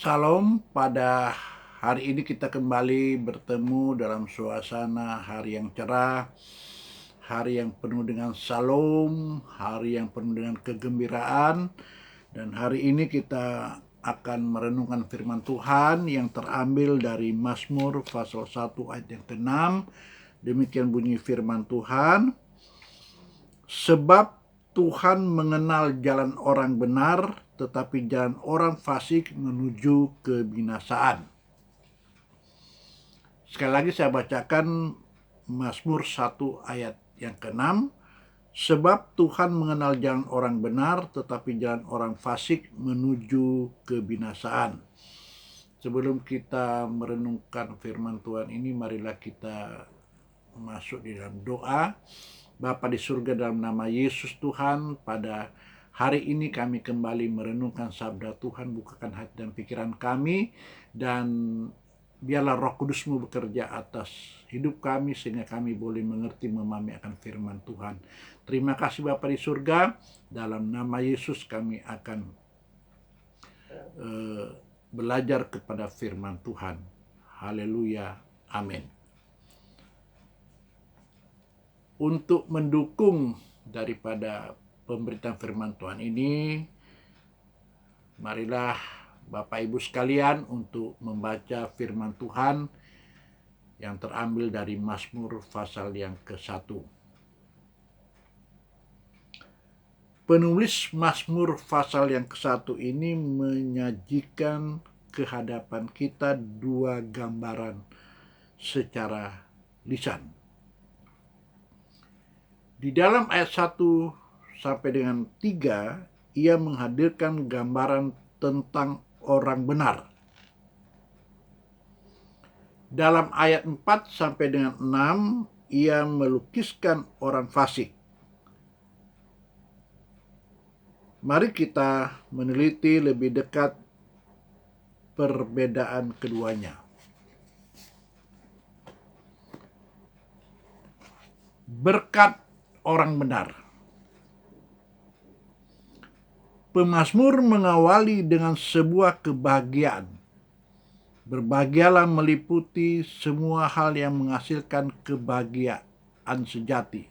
Salam, pada hari ini kita kembali bertemu dalam suasana hari yang cerah, hari yang penuh dengan salam, hari yang penuh dengan kegembiraan. Dan hari ini kita akan merenungkan firman Tuhan yang terambil dari Mazmur pasal 1 ayat yang ke-6. Demikian bunyi firman Tuhan. Sebab Tuhan mengenal jalan orang benar, tetapi jalan orang fasik menuju kebinasaan. Sekali lagi saya bacakan Mazmur 1 ayat yang ke-6. Sebab Tuhan mengenal jalan orang benar, tetapi jalan orang fasik menuju kebinasaan. Sebelum kita merenungkan firman Tuhan ini, marilah kita masuk di dalam doa. Bapa di surga, dalam nama Yesus Tuhan, pada hari ini kami kembali merenungkan sabda Tuhan. Bukakan hati dan pikiran kami, dan biarlah Roh Kudus-Mu bekerja atas hidup kami sehingga kami boleh mengerti, memahami akan firman Tuhan. Terima kasih Bapa di surga, dalam nama Yesus kami akan belajar kepada firman Tuhan. Haleluya, amin. Untuk mendukung daripada pemberitaan firman Tuhan ini, marilah Bapak Ibu sekalian untuk membaca firman Tuhan yang terambil dari Mazmur pasal yang ke-1. Penulis Mazmur pasal yang ke-1 ini menyajikan ke hadapan kita dua gambaran secara lisan. Di dalam ayat 1 sampai dengan 3, ia menghadirkan gambaran tentang orang benar. Dalam ayat 4 sampai dengan 6, ia melukiskan orang fasik. Mari kita meneliti lebih dekat perbedaan keduanya. Berkat orang benar. Pemazmur mengawali dengan sebuah kebahagiaan. Berbahagialah meliputi semua hal yang menghasilkan kebahagiaan sejati.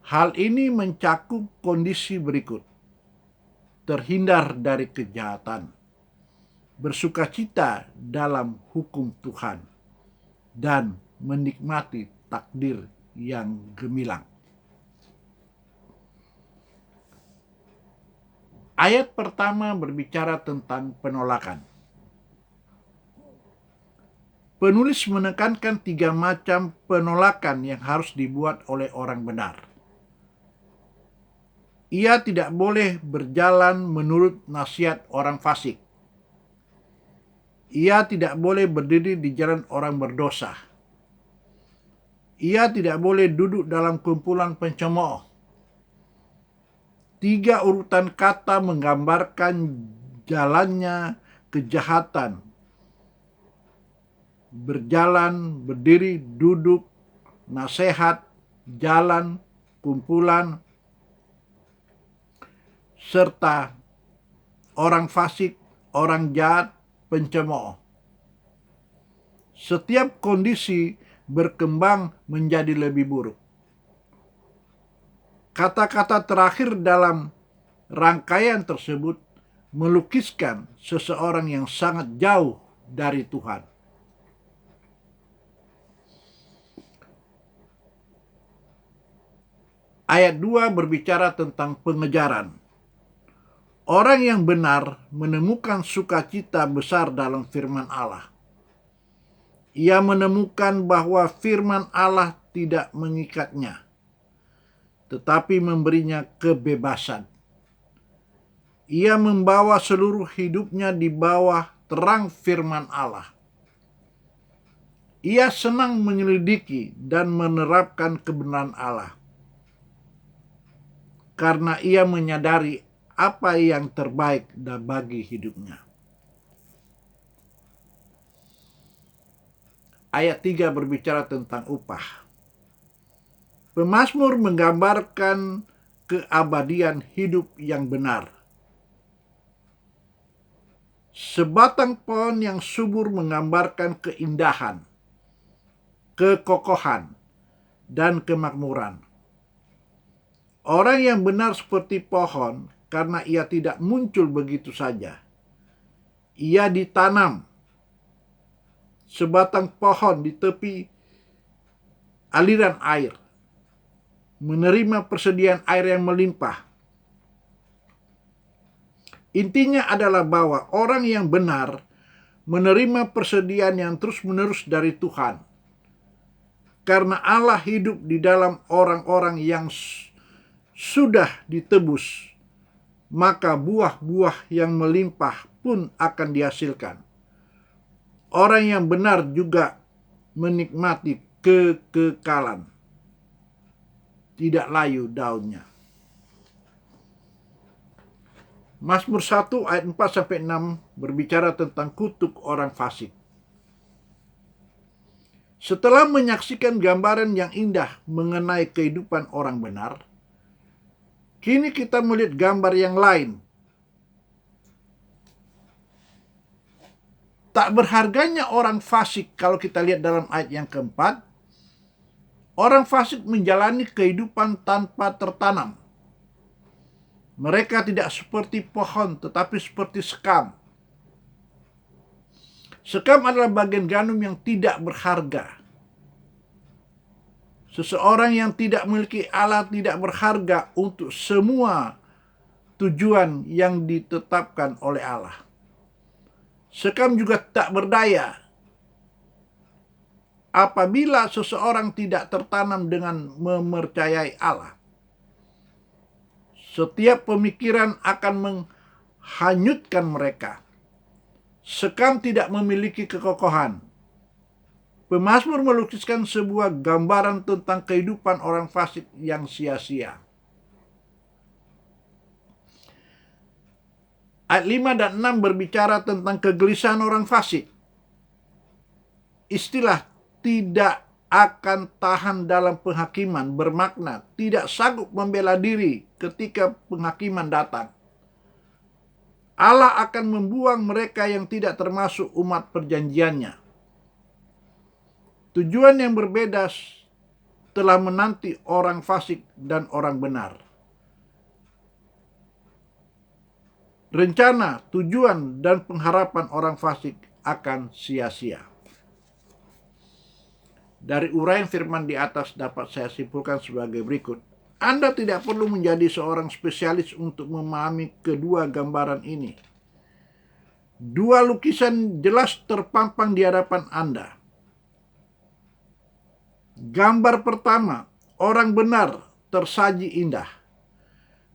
Hal ini mencakup kondisi berikut: terhindar dari kejahatan, bersukacita dalam hukum Tuhan, dan menikmati takdir yang gemilang. Ayat pertama berbicara tentang penolakan. Penulis menekankan 3 macam penolakan yang harus dibuat oleh orang benar. Ia tidak boleh berjalan menurut nasihat orang fasik. Ia tidak boleh berdiri di jalan orang berdosa. Ia tidak boleh duduk dalam kumpulan pencemooh. 3 urutan kata menggambarkan jalannya kejahatan. Berjalan, berdiri, duduk, nasihat, jalan, kumpulan, serta orang fasik, orang jahat, pencemooh. Setiap kondisi berkembang menjadi lebih buruk. Kata-kata terakhir dalam rangkaian tersebut melukiskan seseorang yang sangat jauh dari Tuhan. Ayat 2 berbicara tentang pengejaran. Orang yang benar menemukan sukacita besar dalam firman Allah. Ia menemukan bahwa firman Allah tidak mengikatnya, tetapi memberinya kebebasan. Ia membawa seluruh hidupnya di bawah terang firman Allah. Ia senang menyelidiki dan menerapkan kebenaran Allah, karena ia menyadari apa yang terbaik bagi hidupnya. Ayat 3 berbicara tentang upah. Pemazmur menggambarkan keabadian hidup yang benar. Sebatang pohon yang subur menggambarkan keindahan, kekokohan, dan kemakmuran. Orang yang benar seperti pohon karena ia tidak muncul begitu saja. Ia ditanam sebatang pohon di tepi aliran air, menerima persediaan air yang melimpah. Intinya adalah bahwa orang yang benar menerima persediaan yang terus-menerus dari Tuhan. Karena Allah hidup di dalam orang-orang yang sudah ditebus, maka buah-buah yang melimpah pun akan dihasilkan. Orang yang benar juga menikmati kekekalan, tidak layu daunnya. Mazmur 1 ayat 4-6 berbicara tentang kutuk orang fasik. Setelah menyaksikan gambaran yang indah mengenai kehidupan orang benar, kini kita melihat gambar yang lain. Tak berharganya orang fasik kalau kita lihat dalam ayat yang keempat. Orang fasik menjalani kehidupan tanpa tertanam. Mereka tidak seperti pohon, tetapi seperti sekam. Sekam adalah bagian gandum yang tidak berharga. Seseorang yang tidak memiliki Allah tidak berharga untuk semua tujuan yang ditetapkan oleh Allah. Sekam juga tak berdaya apabila seseorang tidak tertanam dengan mempercayai Allah. Setiap pemikiran akan menghanyutkan mereka. Sekam tidak memiliki kekokohan. Pemazmur melukiskan sebuah gambaran tentang kehidupan orang fasik yang sia-sia. Ayat 5 dan 6 berbicara tentang kegelisahan orang fasik. Istilah tidak akan tahan dalam penghakiman bermakna tidak sanggup membela diri ketika penghakiman datang. Allah akan membuang mereka yang tidak termasuk umat perjanjiannya. Tujuan yang berbeda telah menanti orang fasik dan orang benar. Rencana, tujuan, dan pengharapan orang fasik akan sia-sia. Dari uraian firman di atas dapat saya simpulkan sebagai berikut. Anda tidak perlu menjadi seorang spesialis untuk memahami kedua gambaran ini. Dua lukisan jelas terpampang di hadapan Anda. Gambar pertama, orang benar tersaji indah.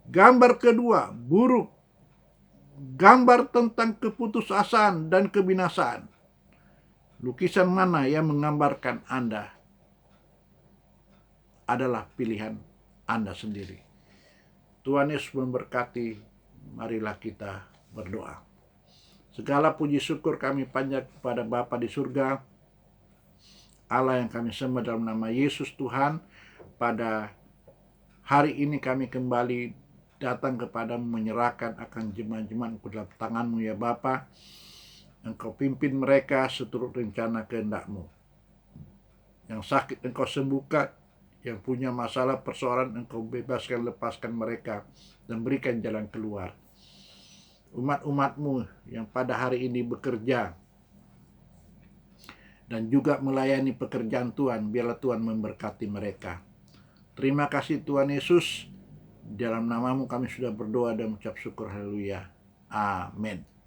Gambar kedua, buruk. Gambar tentang keputusasaan dan kebinasaan. Lukisan mana yang menggambarkan Anda adalah pilihan Anda sendiri. Tuhan Yesus memberkati. Marilah kita berdoa. Segala puji syukur kami panjat kepada Bapa di surga, Allah yang kami sembah dalam nama Yesus Tuhan. Pada hari ini kami kembali datang kepadamu menyerahkan akan jemaat-jemaat dalam tanganmu ya Bapa. Engkau pimpin mereka seturut rencana kehendak-Mu. Yang sakit Engkau sembuhkan, yang punya masalah persoalan Engkau bebaskan, lepaskan mereka, dan berikan jalan keluar. Umat-umat-Mu yang pada hari ini bekerja dan juga melayani pekerjaan Tuhan, biarlah Tuhan memberkati mereka. Terima kasih Tuhan Yesus. Dalam nama-Mu kami sudah berdoa dan mengucap syukur. Haleluya. Amin.